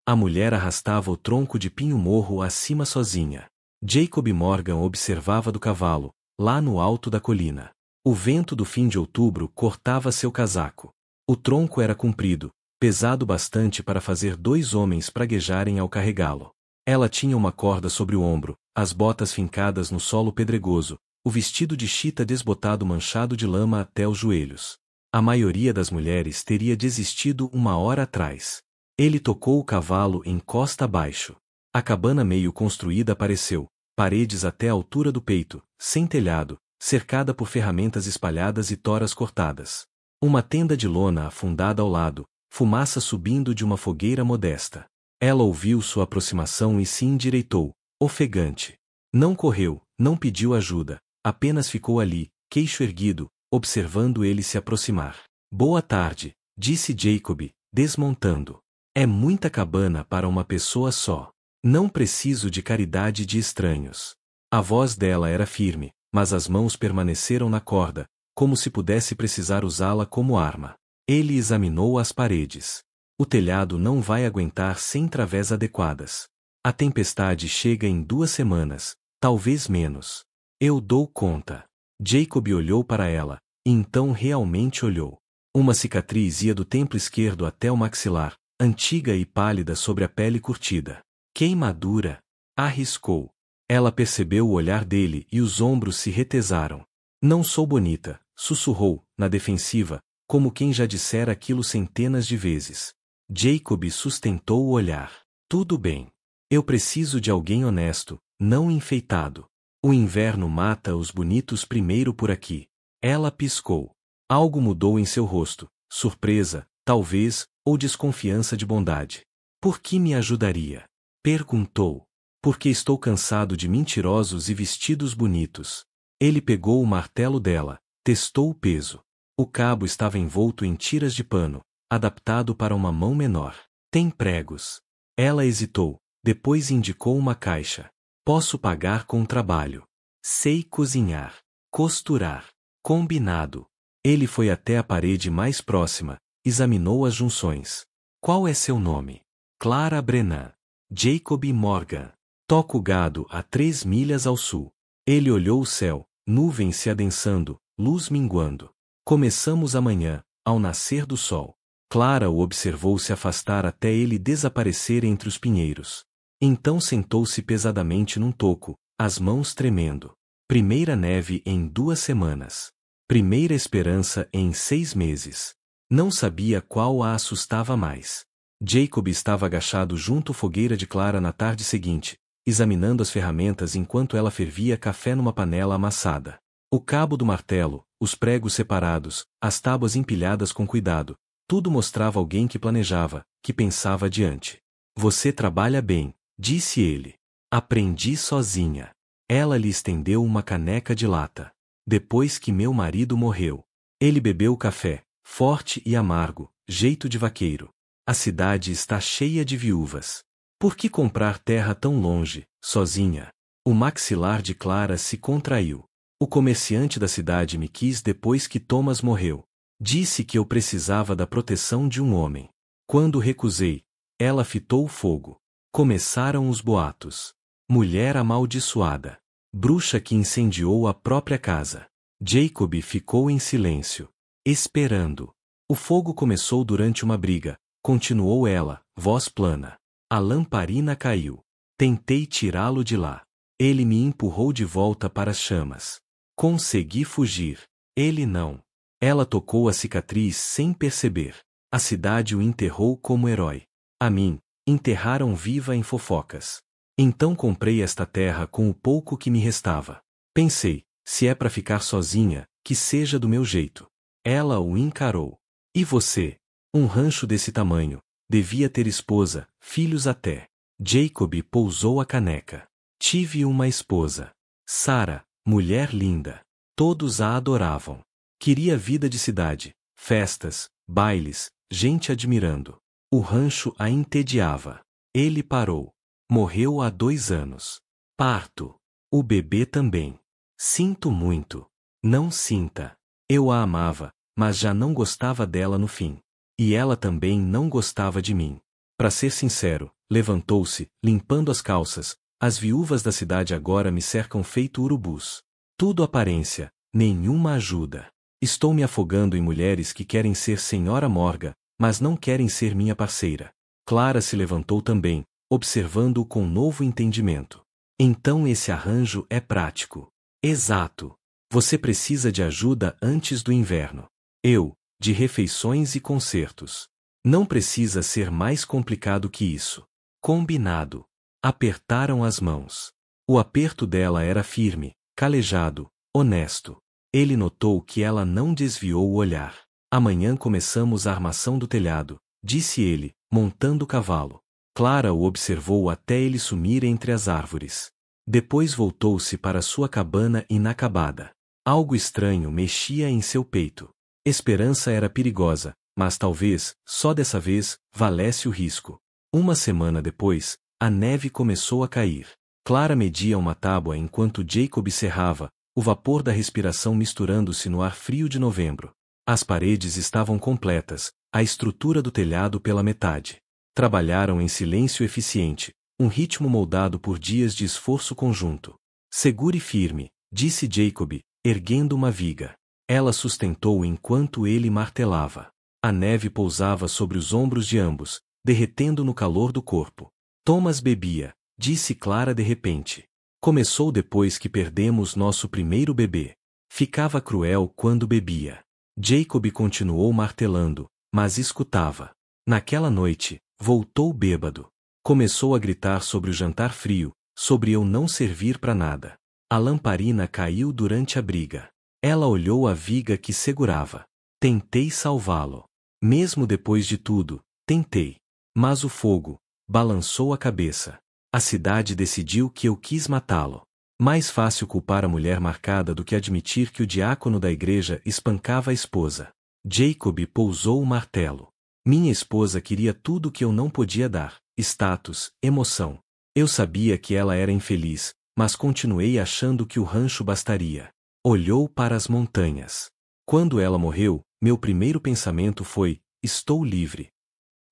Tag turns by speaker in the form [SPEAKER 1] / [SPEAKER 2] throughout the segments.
[SPEAKER 1] A mulher arrastava o tronco de pinho morro acima sozinha. Jacob Morgan observava do cavalo, lá no alto da colina. O vento do fim de outubro cortava seu casaco. O tronco era comprido, pesado bastante para fazer 2 homens praguejarem ao carregá-lo. Ela tinha uma corda sobre o ombro, as botas fincadas no solo pedregoso, o vestido de chita desbotado manchado de lama até os joelhos. A maioria das mulheres teria desistido 1 hora atrás. Ele tocou o cavalo em costa abaixo. A cabana meio construída apareceu, paredes até a altura do peito, sem telhado, cercada por ferramentas espalhadas e toras cortadas. Uma tenda de lona afundada ao lado, fumaça subindo de uma fogueira modesta. Ela ouviu sua aproximação e se endireitou, ofegante. Não correu, não pediu ajuda, apenas ficou ali, queixo erguido, observando ele se aproximar. Boa tarde, disse Jacob, desmontando. É muita cabana para uma pessoa só. Não preciso de caridade de estranhos. A voz dela era firme, mas as mãos permaneceram na corda, como se pudesse precisar usá-la como arma. Ele examinou as paredes. O telhado não vai aguentar sem través adequadas. A tempestade chega em 2 semanas, talvez menos. Eu dou conta. Jacob olhou para ela, e então realmente olhou. Uma cicatriz ia do templo esquerdo até o maxilar, antiga e pálida sobre a pele curtida. Queimadura! Arriscou. Ela percebeu o olhar dele e os ombros se retesaram. Não sou bonita, sussurrou, na defensiva, como quem já dissera aquilo centenas de vezes. Jacob sustentou o olhar. Tudo bem. Eu preciso de alguém honesto, não enfeitado. O inverno mata os bonitos primeiro por aqui. Ela piscou. Algo mudou em seu rosto, surpresa, talvez, ou desconfiança de bondade. Por que me ajudaria? Perguntou. Porque estou cansado de mentirosos e vestidos bonitos. Ele pegou o martelo dela, testou o peso. O cabo estava envolto em tiras de pano, adaptado para uma mão menor. Tem pregos. Ela hesitou, depois indicou uma caixa. Posso pagar com trabalho. Sei cozinhar. Costurar. Combinado. Ele foi até a parede mais próxima, examinou as junções. Qual é seu nome? Clara Brennan. Jacob Morgan. Toco gado a 3 milhas ao sul. Ele olhou o céu, nuvens se adensando, luz minguando. Começamos amanhã, ao nascer do sol. Clara o observou se afastar até ele desaparecer entre os pinheiros. Então sentou-se pesadamente num toco, as mãos tremendo. Primeira neve em 2 semanas. Primeira esperança em 6 meses. Não sabia qual a assustava mais. Jacob estava agachado junto à fogueira de Clara na tarde seguinte, examinando as ferramentas enquanto ela fervia café numa panela amassada. O cabo do martelo, os pregos separados, as tábuas empilhadas com cuidado, tudo mostrava alguém que planejava, que pensava adiante. Você trabalha bem, disse ele. Aprendi sozinha. Ela lhe estendeu uma caneca de lata. Depois que meu marido morreu. Ele bebeu o café, forte e amargo, jeito de vaqueiro. A cidade está cheia de viúvas. Por que comprar terra tão longe, sozinha? O maxilar de Clara se contraiu. O comerciante da cidade me quis depois que Thomas morreu. Disse que eu precisava da proteção de um homem. Quando recusei, ela fitou o fogo. Começaram os boatos. Mulher amaldiçoada. Bruxa que incendiou a própria casa. Jacob ficou em silêncio, esperando. O fogo começou durante uma briga, continuou ela, voz plana. A lamparina caiu. Tentei tirá-lo de lá. Ele me empurrou de volta para as chamas. Consegui fugir. Ele não. Ela tocou a cicatriz sem perceber. A cidade o enterrou como herói. A mim, enterraram viva em fofocas. Então comprei esta terra com o pouco que me restava. Pensei, se é para ficar sozinha, que seja do meu jeito. Ela o encarou. E você? Um rancho desse tamanho. Devia ter esposa, filhos até. Jacob pousou a caneca. Tive uma esposa. Sarah, mulher linda. Todos a adoravam. Queria vida de cidade, festas, bailes, gente admirando. O rancho a entediava. Ele parou. Morreu há 2 anos. Parto. O bebê também. Sinto muito. Não sinta. Eu a amava, mas já não gostava dela no fim. E ela também não gostava de mim. Para ser sincero, levantou-se, limpando as calças. As viúvas da cidade agora me cercam feito urubus. Tudo aparência, nenhuma ajuda. Estou me afogando em mulheres que querem ser senhora Morga, mas não querem ser minha parceira. Clara se levantou também, observando-o com novo entendimento. Então esse arranjo é prático. Exato. Você precisa de ajuda antes do inverno. Eu, de refeições e concertos. Não precisa ser mais complicado que isso. Combinado. Apertaram as mãos. O aperto dela era firme, calejado, honesto. Ele notou que ela não desviou o olhar. Amanhã começamos a armação do telhado, disse ele, montando o cavalo. Clara o observou até ele sumir entre as árvores. Depois voltou-se para sua cabana inacabada. Algo estranho mexia em seu peito. Esperança era perigosa, mas talvez, só dessa vez, valesse o risco. Uma semana depois, a neve começou a cair. Clara media uma tábua enquanto Jacob cerrava, o vapor da respiração misturando-se no ar frio de novembro. As paredes estavam completas, a estrutura do telhado pela metade. Trabalharam em silêncio eficiente, um ritmo moldado por dias de esforço conjunto. Segure firme, disse Jacob, erguendo uma viga. Ela sustentou enquanto ele martelava. A neve pousava sobre os ombros de ambos, derretendo no calor do corpo. Thomas bebia, disse Clara de repente. Começou depois que perdemos nosso primeiro bebê. Ficava cruel quando bebia. Jacob continuou martelando, mas escutava. Naquela noite, voltou bêbado. Começou a gritar sobre o jantar frio, sobre eu não servir para nada. A lamparina caiu durante a briga. Ela olhou a viga que segurava. Tentei salvá-lo. Mesmo depois de tudo, tentei. Mas o fogo balançou a cabeça. A cidade decidiu que eu quis matá-lo. Mais fácil culpar a mulher marcada do que admitir que o diácono da igreja espancava a esposa. Jacob pousou o martelo. Minha esposa queria tudo que eu não podia dar: status, emoção. Eu sabia que ela era infeliz, mas continuei achando que o rancho bastaria. Olhou para as montanhas. Quando ela morreu, meu primeiro pensamento foi: estou livre.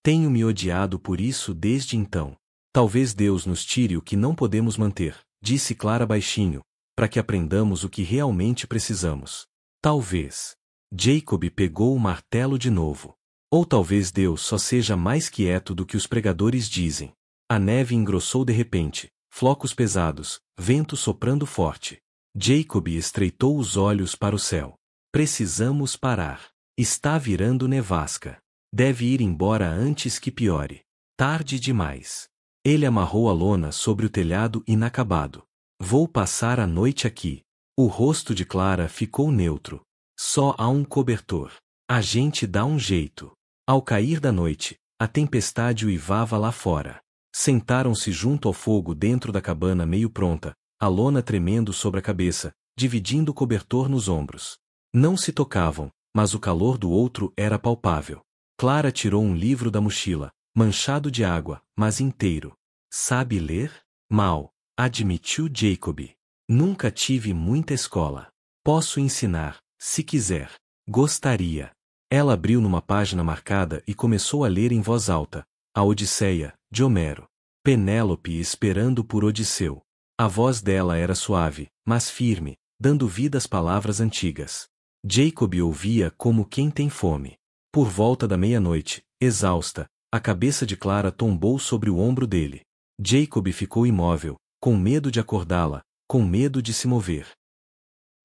[SPEAKER 1] Tenho me odiado por isso desde então. Talvez Deus nos tire o que não podemos manter, disse Clara baixinho, para que aprendamos o que realmente precisamos. Talvez. Jacob pegou o martelo de novo. Ou talvez Deus só seja mais quieto do que os pregadores dizem. A neve engrossou de repente, flocos pesados, vento soprando forte. Jacob estreitou os olhos para o céu. Precisamos parar. Está virando nevasca. Deve ir embora antes que piore. Tarde demais. Ele amarrou a lona sobre o telhado inacabado. Vou passar a noite aqui. O rosto de Clara ficou neutro. Só há um cobertor. A gente dá um jeito. Ao cair da noite, a tempestade uivava lá fora. Sentaram-se junto ao fogo dentro da cabana meio pronta, a lona tremendo sobre a cabeça, dividindo o cobertor nos ombros. Não se tocavam, mas o calor do outro era palpável. Clara tirou um livro da mochila, manchado de água, mas inteiro. Sabe ler? Mal, admitiu Jacob. Nunca tive muita escola. Posso ensinar, se quiser. Gostaria. Ela abriu numa página marcada e começou a ler em voz alta: A Odisseia, de Homero. Penélope esperando por Odisseu. A voz dela era suave, mas firme, dando vida às palavras antigas. Jacob ouvia como quem tem fome. Por volta da meia-noite, exausta, a cabeça de Clara tombou sobre o ombro dele. Jacob ficou imóvel, com medo de acordá-la, com medo de se mover.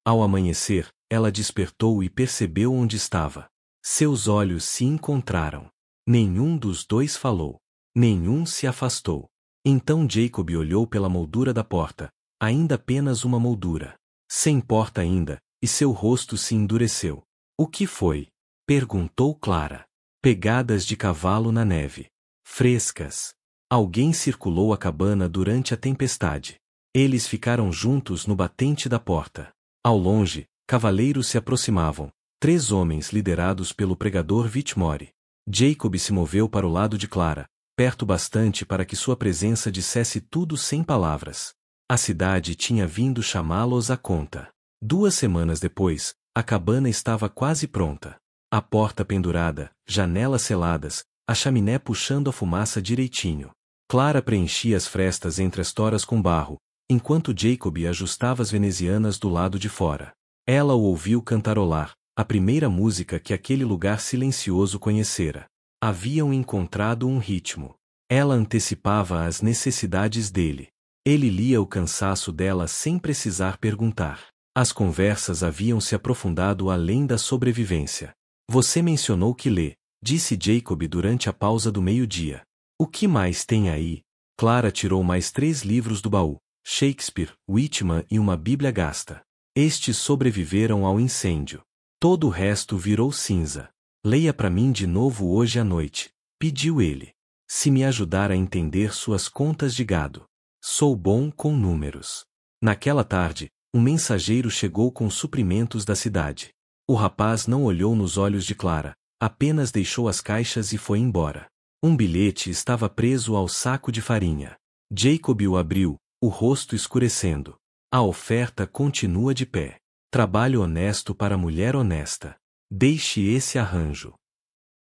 [SPEAKER 1] Ao amanhecer, ela despertou e percebeu onde estava. Seus olhos se encontraram. Nenhum dos dois falou. Nenhum se afastou. Então Jacob olhou pela moldura da porta, ainda apenas uma moldura. Sem porta ainda, e seu rosto se endureceu. O que foi? Perguntou Clara. Pegadas de cavalo na neve. Frescas. Alguém circulou a cabana durante a tempestade. Eles ficaram juntos no batente da porta. Ao longe, cavaleiros se aproximavam. 3 homens liderados pelo pregador Whitmore. Jacob se moveu para o lado de Clara, perto bastante para que sua presença dissesse tudo sem palavras. A cidade tinha vindo chamá-los à conta. 2 semanas depois, a cabana estava quase pronta. A porta pendurada, janelas seladas, a chaminé puxando a fumaça direitinho. Clara preenchia as frestas entre as toras com barro, enquanto Jacob ajustava as venezianas do lado de fora. Ela o ouviu cantarolar, a primeira música que aquele lugar silencioso conhecera. Haviam encontrado um ritmo. Ela antecipava as necessidades dele. Ele lia o cansaço dela sem precisar perguntar. As conversas haviam se aprofundado além da sobrevivência. Você mencionou que lê, disse Jacob durante a pausa do meio-dia. O que mais tem aí? Clara tirou mais 3 livros do baú, Shakespeare, Whitman e uma Bíblia gasta. Estes sobreviveram ao incêndio. Todo o resto virou cinza. Leia para mim de novo hoje à noite, pediu ele. Se me ajudar a entender suas contas de gado. Sou bom com números. Naquela tarde, um mensageiro chegou com suprimentos da cidade. O rapaz não olhou nos olhos de Clara, apenas deixou as caixas e foi embora. Um bilhete estava preso ao saco de farinha. Jacob o abriu, o rosto escurecendo. A oferta continua de pé. Trabalho honesto para mulher honesta. Deixe esse arranjo.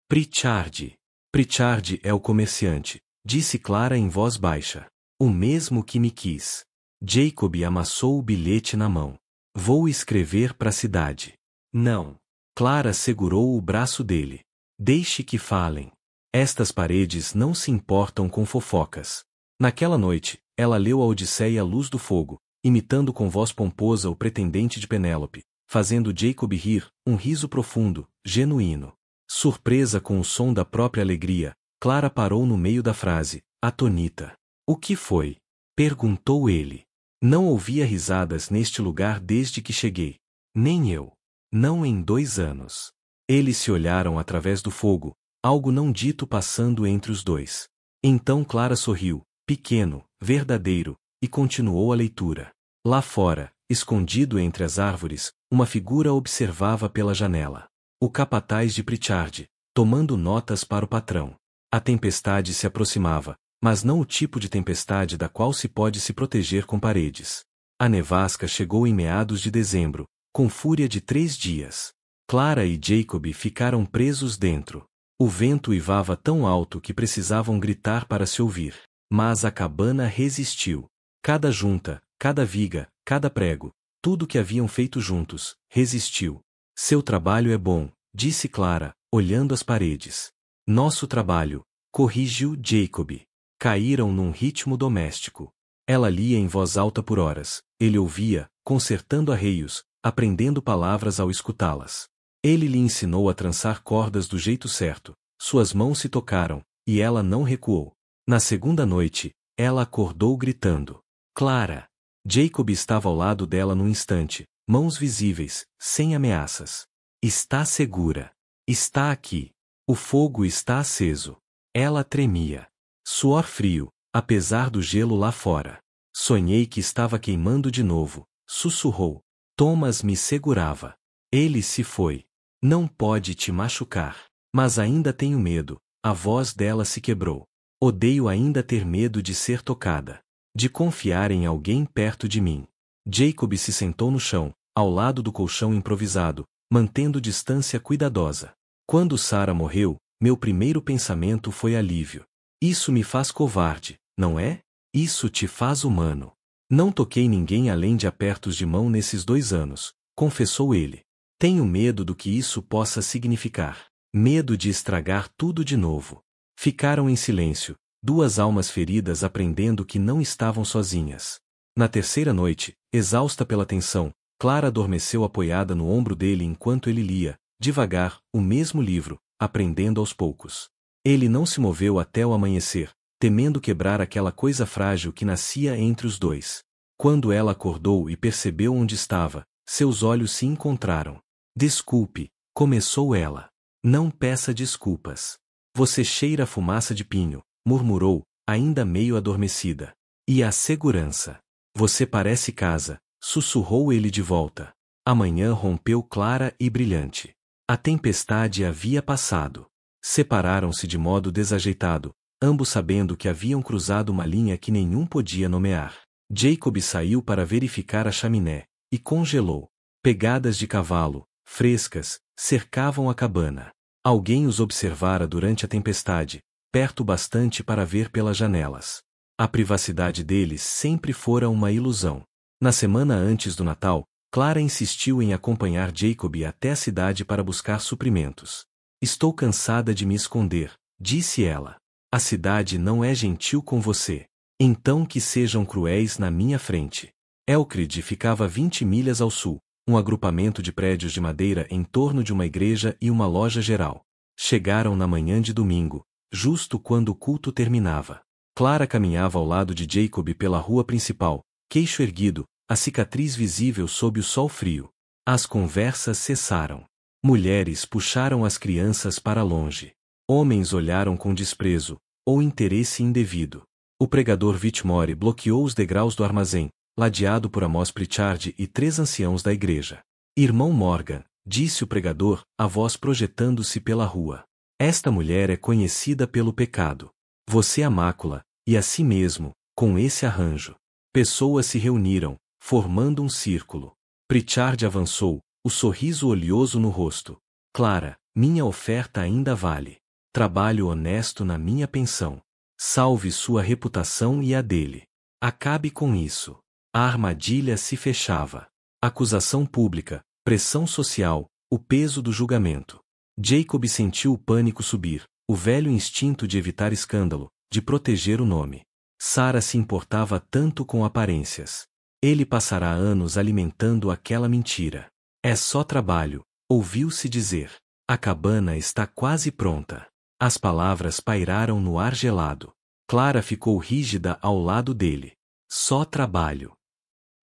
[SPEAKER 1] Pritchard. Pritchard é o comerciante, disse Clara em voz baixa. O mesmo que me quis. Jacob amassou o bilhete na mão. Vou escrever para a cidade. Não. Clara segurou o braço dele. Deixe que falem. Estas paredes não se importam com fofocas. Naquela noite, ela leu a Odisseia à luz do fogo, imitando com voz pomposa o pretendente de Penélope, fazendo Jacob rir, um riso profundo, genuíno. Surpresa com o som da própria alegria, Clara parou no meio da frase, atônita. O que foi? Perguntou ele. Não ouvia risadas neste lugar desde que cheguei. Nem eu. Não em 2 anos. Eles se olharam através do fogo, algo não dito passando entre os dois. Então Clara sorriu, pequeno, verdadeiro, e continuou a leitura. Lá fora, escondido entre as árvores, uma figura observava pela janela. O capataz de Pritchard, tomando notas para o patrão. A tempestade se aproximava, mas não o tipo de tempestade da qual se pode se proteger com paredes. A nevasca chegou em meados de dezembro, com fúria de 3 dias. Clara e Jacob ficaram presos dentro. O vento uivava tão alto que precisavam gritar para se ouvir. Mas a cabana resistiu. Cada junta, cada viga, cada prego, tudo que haviam feito juntos, resistiu. Seu trabalho é bom, disse Clara, olhando as paredes. Nosso trabalho, corrigiu Jacob. Caíram num ritmo doméstico. Ela lia em voz alta por horas. Ele ouvia, consertando arreios, aprendendo palavras ao escutá-las. Ele lhe ensinou a trançar cordas do jeito certo. Suas mãos se tocaram, e ela não recuou. Na segunda noite, ela acordou gritando. Clara! Jacob estava ao lado dela num instante, mãos visíveis, sem ameaças. Está segura. Está aqui. O fogo está aceso. Ela tremia. Suor frio, apesar do gelo lá fora. Sonhei que estava queimando de novo, sussurrou. Thomas me segurava. Ele se foi. Não pode te machucar. Mas ainda tenho medo. A voz dela se quebrou. Odeio ainda ter medo de ser tocada. De confiar em alguém perto de mim. Jacob se sentou no chão, ao lado do colchão improvisado, mantendo distância cuidadosa. Quando Sarah morreu, meu primeiro pensamento foi alívio. Isso me faz covarde, não é? Isso te faz humano. Não toquei ninguém além de apertos de mão nesses 2 anos, confessou ele. Tenho medo do que isso possa significar. Medo de estragar tudo de novo. Ficaram em silêncio, 2 almas feridas aprendendo que não estavam sozinhas. Na terceira noite, exausta pela tensão, Clara adormeceu apoiada no ombro dele enquanto ele lia, devagar, o mesmo livro, aprendendo aos poucos. Ele não se moveu até o amanhecer, temendo quebrar aquela coisa frágil que nascia entre os dois. Quando ela acordou e percebeu onde estava, seus olhos se encontraram. Desculpe, começou ela. Não peça desculpas. Você cheira a fumaça de pinho, murmurou, ainda meio adormecida. E a segurança. Você parece casa, sussurrou ele de volta. A manhã rompeu clara e brilhante. A tempestade havia passado. Separaram-se de modo desajeitado, ambos sabendo que haviam cruzado uma linha que nenhum podia nomear. Jacob saiu para verificar a chaminé, e congelou. Pegadas de cavalo, frescas, cercavam a cabana. Alguém os observara durante a tempestade, perto bastante para ver pelas janelas. A privacidade deles sempre fora uma ilusão. Na semana antes do Natal, Clara insistiu em acompanhar Jacob até a cidade para buscar suprimentos. Estou cansada de me esconder, disse ela. A cidade não é gentil com você. Então que sejam cruéis na minha frente. Elkrid ficava 20 milhas ao sul, um agrupamento de prédios de madeira em torno de uma igreja e uma loja geral. Chegaram na manhã de domingo, justo quando o culto terminava. Clara caminhava ao lado de Jacob pela rua principal, queixo erguido, a cicatriz visível sob o sol frio. As conversas cessaram. Mulheres puxaram as crianças para longe. Homens olharam com desprezo, ou interesse indevido. O pregador Whitmore bloqueou os degraus do armazém, ladeado por Amos Pritchard e 3 anciãos da igreja. Irmão Morgan, disse o pregador, a voz projetando-se pela rua. Esta mulher é conhecida pelo pecado. Você a mácula, e a si mesmo, com esse arranjo. Pessoas se reuniram, formando um círculo. Pritchard avançou, o sorriso oleoso no rosto. Clara, minha oferta ainda vale. Trabalho honesto na minha pensão. Salve sua reputação e a dele. Acabe com isso. A armadilha se fechava. Acusação pública, pressão social, o peso do julgamento. Jacob sentiu o pânico subir, o velho instinto de evitar escândalo, de proteger o nome. Sarah se importava tanto com aparências. Ele passará anos alimentando aquela mentira. É só trabalho, ouviu-se dizer. A cabana está quase pronta. As palavras pairaram no ar gelado. Clara ficou rígida ao lado dele. Só trabalho.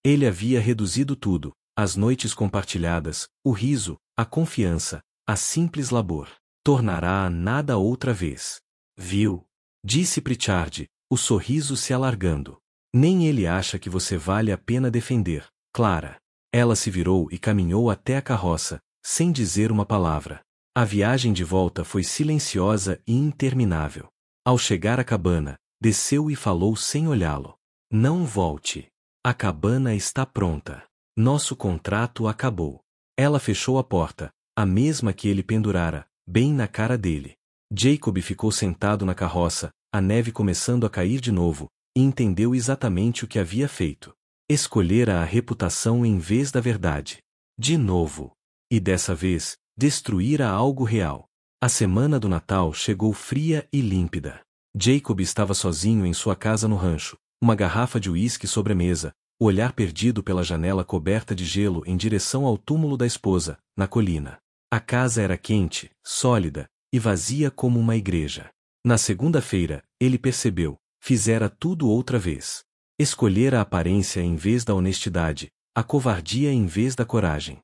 [SPEAKER 1] Ele havia reduzido tudo, as noites compartilhadas, o riso, a confiança, a simples labor. Tornará a nada outra vez. Viu? Disse Pritchard, o sorriso se alargando. Nem ele acha que você vale a pena defender, Clara. Ela se virou e caminhou até a carroça, sem dizer uma palavra. A viagem de volta foi silenciosa e interminável. Ao chegar à cabana, desceu e falou sem olhá-lo. Não volte. A cabana está pronta. Nosso contrato acabou. Ela fechou a porta, a mesma que ele pendurara, bem na cara dele. Jacob ficou sentado na carroça, a neve começando a cair de novo, e entendeu exatamente o que havia feito. Escolhera a reputação em vez da verdade. De novo. E dessa vez, destruíra algo real. A semana do Natal chegou fria e límpida. Jacob estava sozinho em sua casa no rancho, uma garrafa de uísque sobre a mesa, o olhar perdido pela janela coberta de gelo em direção ao túmulo da esposa, na colina. A casa era quente, sólida, e vazia como uma igreja. Na segunda-feira, ele percebeu, fizera tudo outra vez. Escolhera a aparência em vez da honestidade, a covardia em vez da coragem.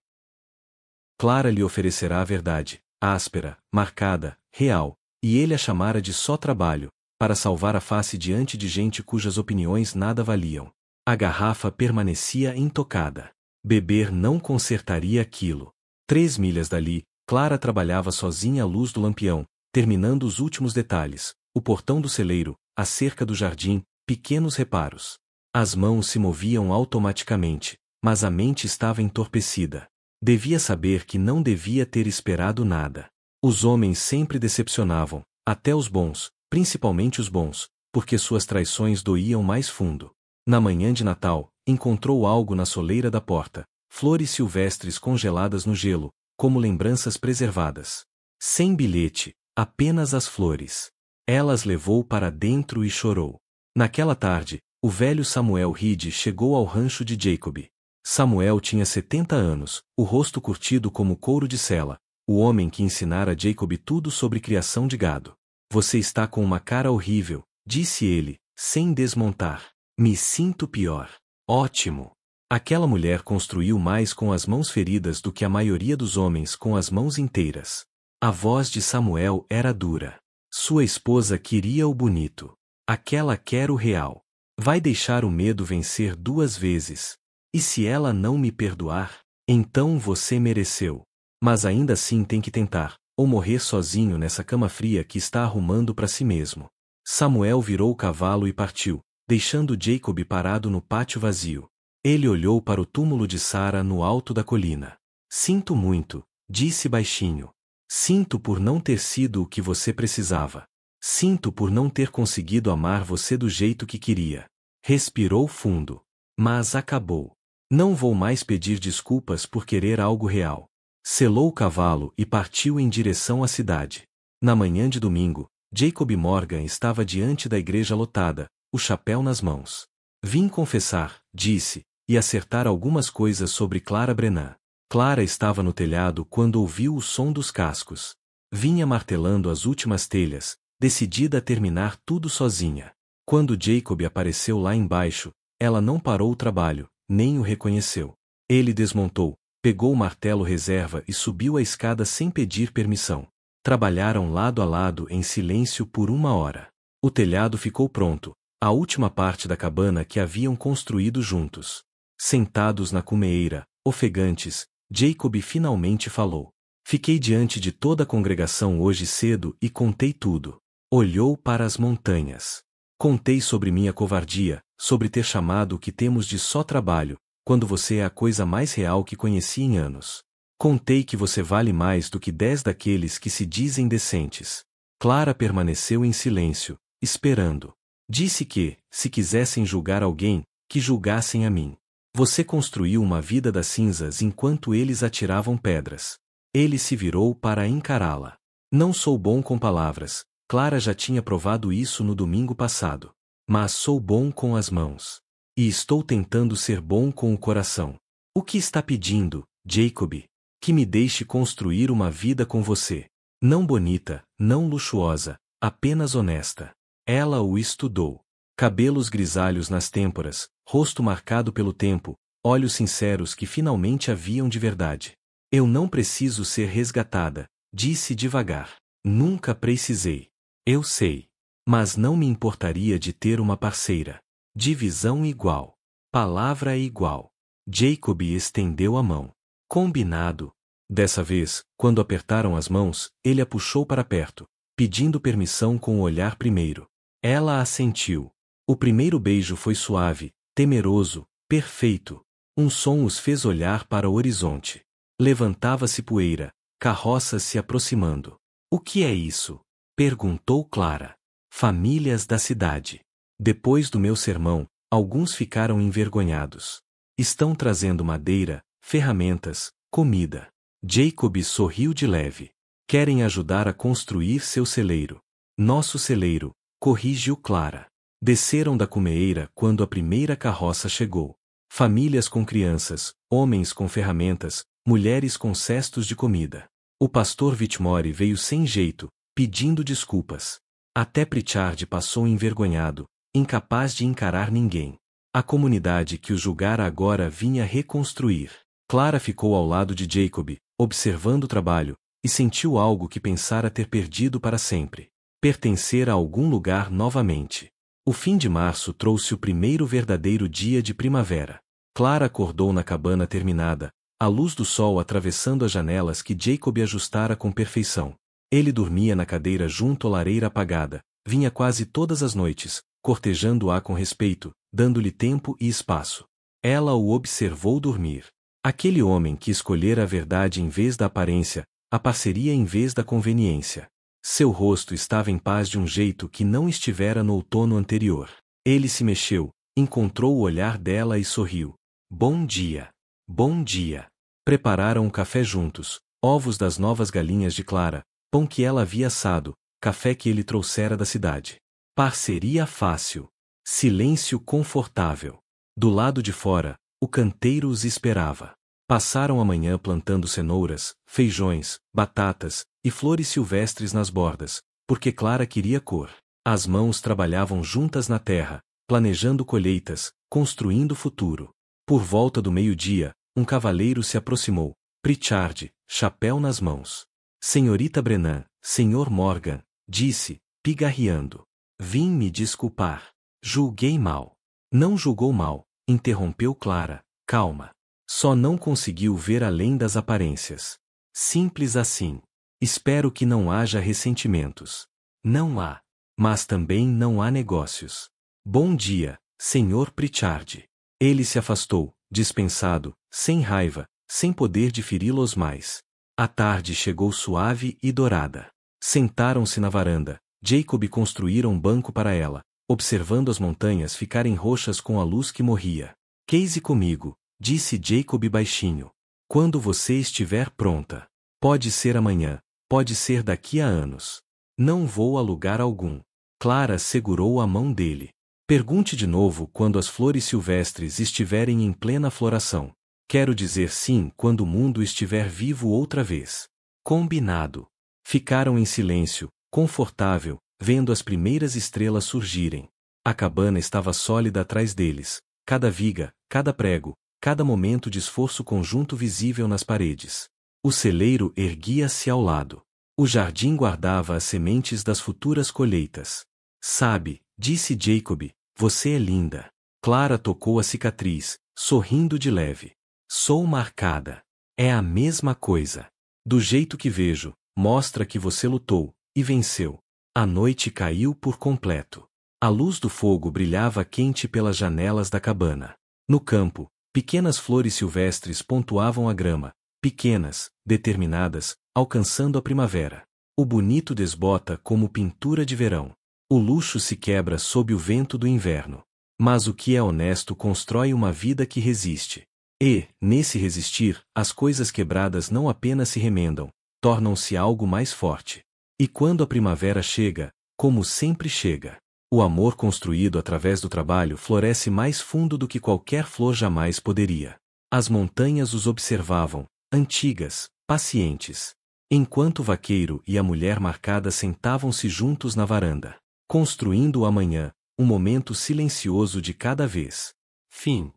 [SPEAKER 1] Clara lhe oferecerá a verdade, áspera, marcada, real, e ele a chamara de só trabalho, para salvar a face diante de gente cujas opiniões nada valiam. A garrafa permanecia intocada. Beber não consertaria aquilo. 3 milhas dali, Clara trabalhava sozinha à luz do lampião, terminando os últimos detalhes, o portão do celeiro, a cerca do jardim, pequenos reparos. As mãos se moviam automaticamente, mas a mente estava entorpecida. Devia saber que não devia ter esperado nada. Os homens sempre decepcionavam, até os bons, principalmente os bons, porque suas traições doíam mais fundo. Na manhã de Natal, encontrou algo na soleira da porta, flores silvestres congeladas no gelo, como lembranças preservadas. Sem bilhete, apenas as flores. Ela as levou para dentro e chorou. Naquela tarde, o velho Samuel Reed chegou ao rancho de Jacob. Samuel tinha 70 anos, o rosto curtido como couro de sela, o homem que ensinara Jacob tudo sobre criação de gado. Você está com uma cara horrível, disse ele, sem desmontar. Me sinto pior. Ótimo. Aquela mulher construiu mais com as mãos feridas do que a maioria dos homens com as mãos inteiras. A voz de Samuel era dura. Sua esposa queria o bonito. Aquela quer o real. Vai deixar o medo vencer 2 vezes. E se ela não me perdoar, então você mereceu. Mas ainda assim tem que tentar, ou morrer sozinho nessa cama fria que está arrumando para si mesmo. Samuel virou o cavalo e partiu, deixando Jacob parado no pátio vazio. Ele olhou para o túmulo de Sarah no alto da colina. Sinto muito, disse baixinho. Sinto por não ter sido o que você precisava. Sinto por não ter conseguido amar você do jeito que queria. Respirou fundo. Mas acabou. Não vou mais pedir desculpas por querer algo real. Selou o cavalo e partiu em direção à cidade. Na manhã de domingo, Jacob Morgan estava diante da igreja lotada, o chapéu nas mãos. Vim confessar, disse, e acertar algumas coisas sobre Clara Brennan. Clara estava no telhado quando ouviu o som dos cascos. Vinha martelando as últimas telhas, decidida a terminar tudo sozinha. Quando Jacob apareceu lá embaixo, ela não parou o trabalho, nem o reconheceu. Ele desmontou, pegou o martelo reserva e subiu a escada sem pedir permissão. Trabalharam lado a lado em silêncio por 1 hora. O telhado ficou pronto, a última parte da cabana que haviam construído juntos. Sentados na cumeeira, ofegantes, Jacob finalmente falou. Fiquei diante de toda a congregação hoje cedo e contei tudo. Olhou para as montanhas. Contei sobre minha covardia, sobre ter chamado o que temos de só trabalho, quando você é a coisa mais real que conheci em anos. Contei que você vale mais do que 10 daqueles que se dizem decentes. Clara permaneceu em silêncio, esperando. Disse que, se quisessem julgar alguém, que julgassem a mim. Você construiu uma vida das cinzas enquanto eles atiravam pedras. Ele se virou para encará-la. Não sou bom com palavras, Clara já tinha provado isso no domingo passado. Mas sou bom com as mãos. E estou tentando ser bom com o coração. O que está pedindo, Jacob? Que me deixe construir uma vida com você. Não bonita, não luxuosa, apenas honesta. Ela o estudou. Cabelos grisalhos nas têmporas, rosto marcado pelo tempo, olhos sinceros que finalmente haviam de verdade. Eu não preciso ser resgatada, disse devagar. Nunca precisei. Eu sei. Mas não me importaria de ter uma parceira. Divisão igual. Palavra igual. Jacob estendeu a mão. Combinado. Dessa vez, quando apertaram as mãos, ele a puxou para perto, pedindo permissão com o olhar primeiro. Ela assentiu. O primeiro beijo foi suave, temeroso, perfeito. Um som os fez olhar para o horizonte. Levantava-se poeira, carroças se aproximando. O que é isso? Perguntou Clara. Famílias da cidade. Depois do meu sermão, alguns ficaram envergonhados. Estão trazendo madeira, ferramentas, comida. Jacob sorriu de leve. Querem ajudar a construir seu celeiro. Nosso celeiro, corrigiu Clara. Desceram da cumeeira quando a primeira carroça chegou. Famílias com crianças, homens com ferramentas, mulheres com cestos de comida. O pastor Whitmore veio sem jeito, pedindo desculpas. Até Pritchard passou envergonhado, incapaz de encarar ninguém. A comunidade que o julgara agora vinha reconstruir. Clara ficou ao lado de Jacob, observando o trabalho, e sentiu algo que pensara ter perdido para sempre. Pertencer a algum lugar novamente. O fim de março trouxe o primeiro verdadeiro dia de primavera. Clara acordou na cabana terminada, a luz do sol atravessando as janelas que Jacob ajustara com perfeição. Ele dormia na cadeira junto à lareira apagada, vinha quase todas as noites, cortejando-a com respeito, dando-lhe tempo e espaço. Ela o observou dormir. Aquele homem que escolhera a verdade em vez da aparência, a parceria em vez da conveniência. Seu rosto estava em paz de um jeito que não estivera no outono anterior. Ele se mexeu, encontrou o olhar dela e sorriu. Bom dia. Bom dia. Prepararam um café juntos, ovos das novas galinhas de Clara, pão que ela havia assado, café que ele trouxera da cidade. Parceria fácil. Silêncio confortável. Do lado de fora, o canteiro os esperava. Passaram a manhã plantando cenouras, feijões, batatas e flores silvestres nas bordas, porque Clara queria cor. As mãos trabalhavam juntas na terra, planejando colheitas, construindo futuro. Por volta do meio-dia, um cavaleiro se aproximou. Pritchard, chapéu nas mãos. Senhorita Brennan, Sr. Morgan, disse, pigarreando. Vim me desculpar. Julguei mal. Não julgou mal, interrompeu Clara, calma. Só não conseguiu ver além das aparências. Simples assim. Espero que não haja ressentimentos. Não há. Mas também não há negócios. Bom dia, Sr. Pritchard. Ele se afastou, dispensado, sem raiva, sem poder de feri-los mais. A tarde chegou suave e dourada. Sentaram-se na varanda. Jacob construíra um banco para ela, observando as montanhas ficarem roxas com a luz que morria. Case comigo, disse Jacob baixinho. Quando você estiver pronta. Pode ser amanhã, pode ser daqui a anos. Não vou a lugar algum. Clara segurou a mão dele. Pergunte de novo quando as flores silvestres estiverem em plena floração. Quero dizer sim quando o mundo estiver vivo outra vez. Combinado. Ficaram em silêncio, confortável, vendo as primeiras estrelas surgirem. A cabana estava sólida atrás deles, cada viga, cada prego, cada momento de esforço conjunto visível nas paredes. O celeiro erguia-se ao lado. O jardim guardava as sementes das futuras colheitas. Sabe, disse Jacob, você é linda. Clara tocou a cicatriz, sorrindo de leve. Sou marcada. É a mesma coisa. Do jeito que vejo, mostra que você lutou, e venceu. A noite caiu por completo. A luz do fogo brilhava quente pelas janelas da cabana. No campo, pequenas flores silvestres pontuavam a grama, pequenas, determinadas, alcançando a primavera. O bonito desbota como pintura de verão. O luxo se quebra sob o vento do inverno. Mas o que é honesto constrói uma vida que resiste. E, nesse resistir, as coisas quebradas não apenas se remendam, tornam-se algo mais forte. E quando a primavera chega, como sempre chega, o amor construído através do trabalho floresce mais fundo do que qualquer flor jamais poderia. As montanhas os observavam, antigas, pacientes. Enquanto o vaqueiro e a mulher marcada sentavam-se juntos na varanda, construindo o amanhã, um momento silencioso de cada vez. Fim.